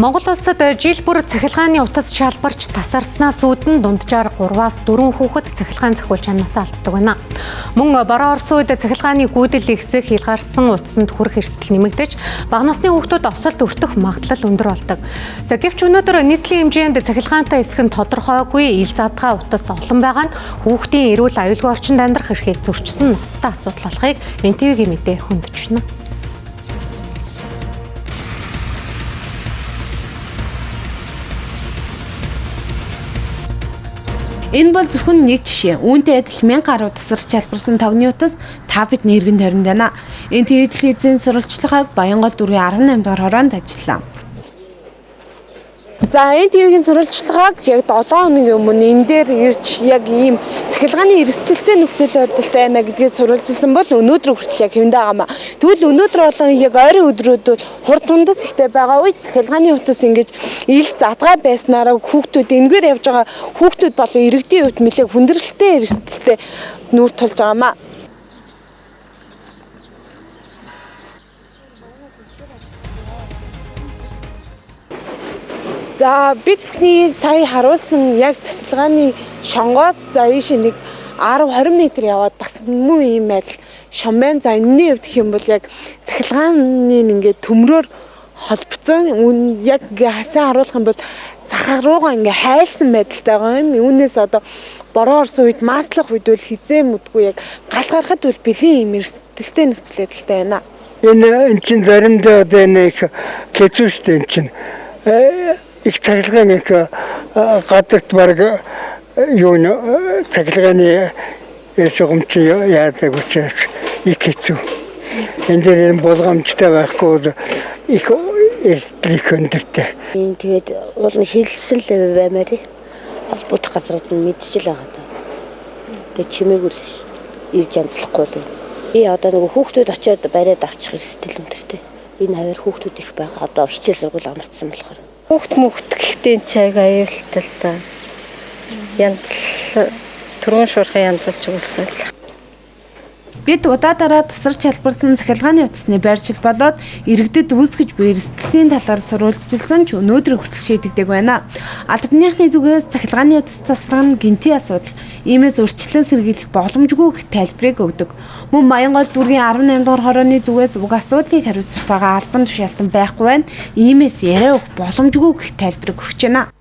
Монгол улсад жил бүр цахилгааны утас шалбарч тасарснаас үүдэн дунджаар 3-аас 4 хүүхэд цахилгаан зохиолч амнасаа алддаг байна. Мөн бороо орсон үед цахилгааны гүйдэл ихсэх, хялгарсан утасанд хүрэх эрсдэл нэмэгдэж, бага насны хүүхдүүд осолд өртөх магадлал өндөр болдог. За гэвч өнөөдөр нийслэлийн хэмжээнд цахилгаантай эсэх нь тодорхойгүй ил задгаа утас олон байгаа нь хүүхдийн эрүүл аюулгүй орчинд амьдрах эрхийг зөрчсөн ноцтой асуудал болохыг НТВ-ийн мэдээ хөндөж байна. Энэ бол зөвхөн нэг жишээ. Үүнтэй адил 1000 гаруй тасарч залбирсан тогны утас та бидний эргэн тойронд байна. Энэ телевизийн сурвалжлагыг Баянгол дүүргийн 18 дугаар хороонд ажиллаа. За энэ телевизийн сурвалжлагыг яг 7 хоногийн өмнө энэ дээр ирж яг ийм цахилгааны эрсдэлтэй нөхцөл байдалтай байна гэдгийг сурвалжилсан бол өнөөдөр хүртэл яг хэвэн байгаа маа. Тэгвэл өнөөдөр болон яг ойрын өдрүүд бол хурд тундас ихтэй байгаа үед цахилгааны утас ингэж ил задгаа байснараа хүүхдүүд энэгээр явж байгаа хүүхдүүд болон иргэдийн хувьд нэлээд хүндрэлтэй эрсдэлтэй нүүр тулж байгаа маа. За бид бүхний сая харуулсан яг цахилгааны шонгоос за ийш нэг 10-20 м яваад бас мөн ийм байдал шомбайн. За энэний хувьд гэх юм бол яг цахилгааны ингээд төмрөөр холбогдсон. Яг ингээ хасаа харуулах юм бол захаа руугаа ингээ хайлсан байдалтай байгаа юм. Үүнээс одоо бороо орсон үед маслах үед бол хизээ мүдгүй яг гал гарахад бол бэлэн юм эрсдэлтэй нөхцөл байдалтай байна. Энэ чинь заримдаа одоо нэг хэцүүштэй энэ чинь их цахилгааны гадарт бараг юу н цахилгааны шугамч яадаг учраас их хэцүү. Энд дээр болгоомжтой байхгүй их эрсдэл өндөртэй. Энэ тэгээд уул нь хилсэн л баймаар холбогдох газрууд нь мэдчил байгаа даа. Тэгээд чимээгүй л ирж янзлахгүй л. Одоо нэг хүүхдүүд очиод бариад авчих эрсдэл өндөртэй. Энэ хавар хүүхдүүд их байгаа. Одоо хичээл сургууль амарцсан болохоор. Хүүхд гэхтээ чайг аюултай л да. Янзл түрүүн шуурхаа янзалж өгсөн л. Бид удаадараа тасарч залбирсан цахилгааны утасны байршил болоод иргэдэд үүсгэж буй эрсдлийн талаар сурвалжилсан ч өнөөдөр хүртэл шийдэгдэг байна. Албаныхны зүгээс цахилгааны утас тасрах нь гинтийн асуудал. Иймээс урьдчилан сэргийлэх боломжгүй гэх тайлбарыг өгдөг. Мөн Баянгол дүүргийн 18 дугаар хорооны зүгээс уг асуудлыг хариуцах байгаа албан тушаалтан байхгүй байна. Иймээс яриа өгөх боломжгүй гэх тайлбарыг өгч байна.